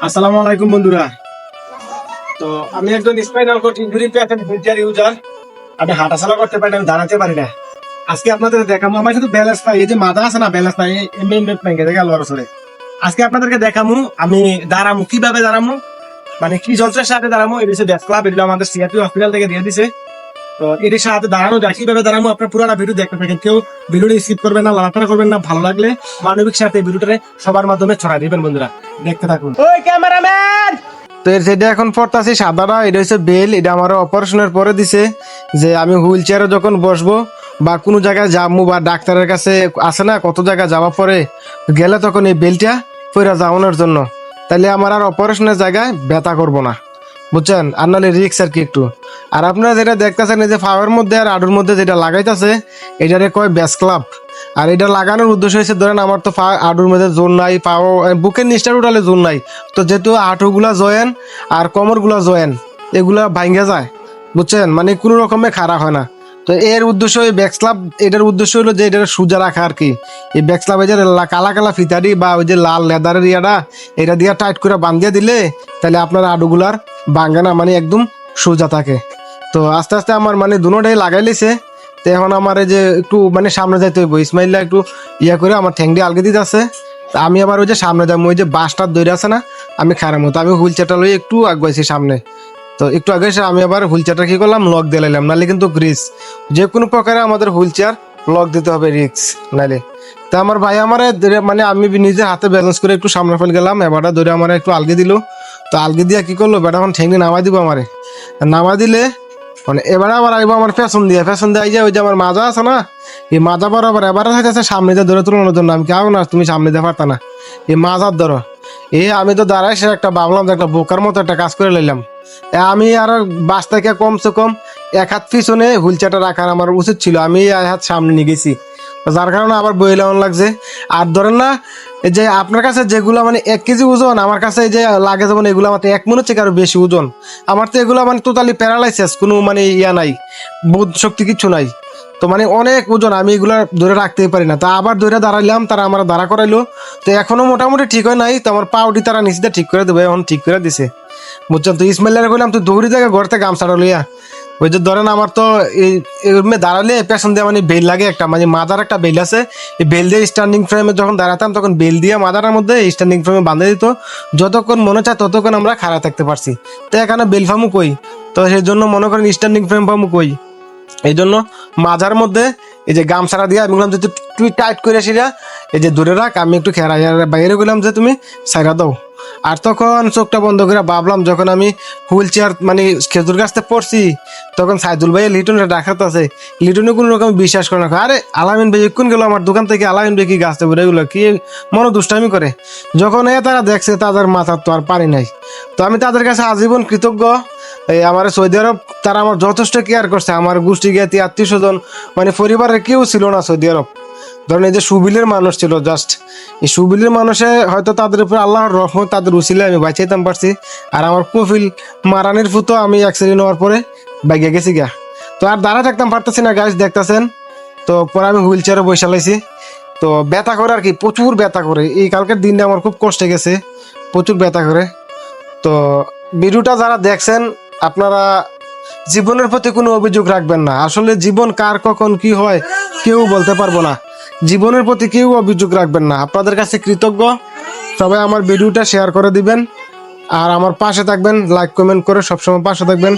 আসসালামু আলাইকুম বন্ধুরা। তো আমি একজন spinal cord injury patient, wheelchair user. আমি হাঁটাচলা করতে পারি না, আমি দাঁড়াতে পারি না। আজকে আপনাদের দেখাবো আমার শুধু ব্যালেন্স নাই, এই যে মাথা আছে না, ব্যালেন্স নাই, এমনি এমনি ভেঙে গেল আসলে। আজকে আপনাদেরকে দেখাবো আমি দাঁড়ামু কিভাবে দাঁড়ামু, মানে কি যন্ত্রের সাথে দাঁড়ামু। এটা হচ্ছে ব্যাস ক্লাব, এটা আমাদের সিআরপি হসপিটাল থেকে দিয়ে দিছে। তো এটির সাথে দাঁড়ানো যায়, কিভাবে দাঁড়াবো আপনার পুরোটা ভিডিও দেখতে থাকেন। কেউ ভিডিওটি স্কিপ করবেন না, লাফানা করবেন না। ভালো লাগলে মানবিক সাথে ভিডিওটা সবার মাধ্যমে ছড়াই দিবেন বন্ধুরা, দেখতে থাকুন। ওই ক্যামেরাম্যান, তো এর যেটা এখন পড়তাছি সাদাটা, এটা হচ্ছে বেল। এটা আমার অপারেশনের পরে দিছে যে আমি হুইল চেয়ারে যখন বসবো বা কোনো জায়গায় যাবো বা ডাক্তারের কাছে আসে না, কত জায়গায় যাওয়া পরে গেলে তখন এই বেলটা পইরা যাওয়ানোর জন্য। তাহলে আমার আর অপারেশনের জায়গায় ব্যথা করবো না, বুঝছেন? আর নাহলে রিক্স আর কি একটু। আর আপনারা যেটা দেখতেছেন এই যে ফাওয়ার মধ্যে আর আডুর মধ্যে যেটা লাগাইতেছে, এটারে কয় ব্যাস ক্লাব। আর এটা লাগানোর উদ্দেশ্য হয়েছে, ধরেন আমার তো আডুর মধ্যে জোর নাই, পাও বুকের নিচটার উঠালে জোর নাই, তো যেহেতু হাঁটুগুলা জয়েন আর কোমরগুলা জয়েন এগুলা ভাঙ্গে যায়, বুঝছেন? মানে কোনো রকমে খাড়া হয় না। তো এর উদ্দেশ্য এই ব্যাক স্ল্যাব, এটার উদ্দেশ্য হলো যে এটা সোজা রাখা আর কি। এই ব্যাক স্ল্যাব এই যে কালা কালা ফিতারি বা ওই যে লাল লেদারের ইয়াটা, এটা দিয়ে টাইট করে বান্ধিয়ে দিলে তাহলে আপনার আডুগুলার ভাঙ্গে না, মানে একদম সোজা থাকে। তো আস্তে আস্তে আমার মানে দুটোটাই লাগাই লিছে। তো এখন আমার এই যে একটু মানে সামনে যাইতে হইব, ইসমাইলরা একটু ইয়া করে আমার ঠ্যাং দিয়ে আলগে দিতে আছে। তা আমি আবার ওই যে সামনে যাবো, ওই যে বাসটার দৌড়ে আছে না, আমি খারাপ মতো আমি হুইল চেয়ারটা লই একটু আগাইছি সামনে। তো একটু আগে এসে আমি আবার হুইল চেয়ারটা কি করলাম, লক দিয়ে লাইলাম, নাহলে কিন্তু রিস্ক। যে কোনো প্রকারে আমাদের হুইল চেয়ার লক দিতে হবে, রিস্ক নাহলে। তা আমার ভাই আমার মানে আমি নিজে হাতে ব্যালেন্স করে একটু সামনে ফেল গেলাম, এবারটা ধরে আমার একটু আলগে দিল। তো আলগে দিয়ে কি করলো বেটা, এখন ঠেঙ্গি নামাই দিব আমারে। নামাই দিলে মানে এবারে আবার আইবো আমার ফ্যাশন দিয়ে যে ওই যে আমার মাজা আছে না, এই মাজা বরাবর এবারে থাকতেছে সামনে দিয়ে ধরে তুলানোর জন্য। আমি কেউ না, তুমি সামনে দিয়ে পারতা না, এই মাজার ধরো। আমি তো দাঁড়াই সে একটা ভাবলাম যে একটা বোকার মতো একটা কাজ করে নিলাম। আমি আর বাস থেকে কমসে কম এক হাত পিছনে হুইল চেয়ারটা রাখার আমার উচিত ছিল, আমি এক হাত সামনে নিয়ে গেছি, যার কারণে আবার বই লাগানো লাগছে। আর ধরেন না, এই যে আপনার কাছে যেগুলো মানে 1 কেজি ওজন, আমার কাছে এই যে লাগে যেমন এগুলো আমার 1 মন থেকে আরো বেশি ওজন। আমার তো এগুলো মানে টোটালি প্যারালাইসিস, কোনো মানে ইয়া নাই, বোধ শক্তি কিচ্ছু নাই। তো মানে অনেক ওজন, আমি এগুলো ধরে রাখতেই পারি না। তা আবার ধরে দাঁড়াইলাম, তারা আমার দাঁড়া করাইলো। তো এখনো মোটামুটি ঠিক হয় নাই, তো আমার পাউডি তারা নিচে ঠিক করে দেবে, এখন ঠিক করে দিছে, বুঝছেন? তো ইসমাইলারে কইলাম তুই দৌড়ি থেকে ঘর থেকে গামছাটা লইয়া। ওই যে ধরেন আমার তো এই দাঁড়ালে পেছন দিয়ে মানে বেল লাগে একটা, মানে মাদার একটা বেল আছে, এই বেল দিয়ে স্ট্যান্ডিং ফ্রেমে যখন দাঁড়াতাম তখন বেল দিয়ে মাদারের মধ্যে স্ট্যান্ডিং ফ্রেমে বাঁধে দিত। যতক্ষণ মনে চায় ততক্ষণ আমরা খাড়া থাকতে পারছি। তো এখানে বেল ফামু কই, তো সেই জন্য মনে করেন স্ট্যান্ডিং ফ্রেম ফামু কই, এই জন্য মাজার মধ্যে এই যে গামছাড়া দিয়ে আমি বললাম যে তুই টাইট করে আসিরা, এই যে দূরে রাখ, আমি একটু খেয়াল বাইরে গেলাম যে তুমি সাইরা দাও। আর তখন চোখটা বন্ধ করে ভাবলাম, যখন আমি হুইল চেয়ার মানে খেজুর গাছতে পড়ছি, তখন সাইদুল ভাই লিটনটা ডাকাত আছে, লিটনে কোনো রকম বিশ্বাস করে না। আরে আলামিন ভাই এক্ষুন গেল আমার দোকান থেকে, আলামিন ভাই কি গাছতে পড়ে এগুলো কি মনে দুষ্টামি করে। যখন তারা দেখছে তাদের মাথার তো আর পানি নাই। তো আমি তাদের কাছে আজীবন কৃতজ্ঞ। এই আমার সৌদি আরব তারা আমার যথেষ্ট কেয়ার করছে, আমার গোষ্ঠী জ্ঞাতি আত্মীয় স্বজন মানে পরিবারের কেউ ছিল না সৌদি আরব। ধরেন এই যে সুবিলের মানুষ ছিল, জাস্ট এই সুবিলের মানুষে হয়তো তাদের উপর আল্লাহর রহমত, তাদের উসিলে আমি বাঁচাইতাম পারছি। আর আমার কফিল মারানের ফুতো আমি অ্যাক্সিডেন্ট হওয়ার পরে বাইকে গেছি গা। তো আর দাঁড়া থাকতাম পারতেছি না, গাছ দেখতেছেন। তো পরে আমি হুইল চেয়ারে বসে লাইছি। তো ব্যথা করে আর কি, প্রচুর ব্যথা করে। এই কালকের দিনটা আমার খুব কষ্টে গেছে, প্রচুর ব্যথা করে। তো ভিডিওটা যারা দেখছেন আপনারা জীবনের প্রতি কোনো অভিযোগ রাখবেন না। আসলে জীবন কার কখন কি হয় কেউ বলতে পারবো না। জীবনের প্রতি কেউ অভিযোগ রাখবেন না। আপনাদের কাছে কৃতজ্ঞ। সবাই আমার ভিডিওটা শেয়ার করে দিবেন আর আমার পাশে থাকবেন, লাইক কমেন্ট করে সবসময় পাশে থাকবেন।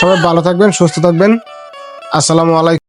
সবাই ভালো থাকবেন, সুস্থ থাকবেন। আসসালামু আলাইকুম।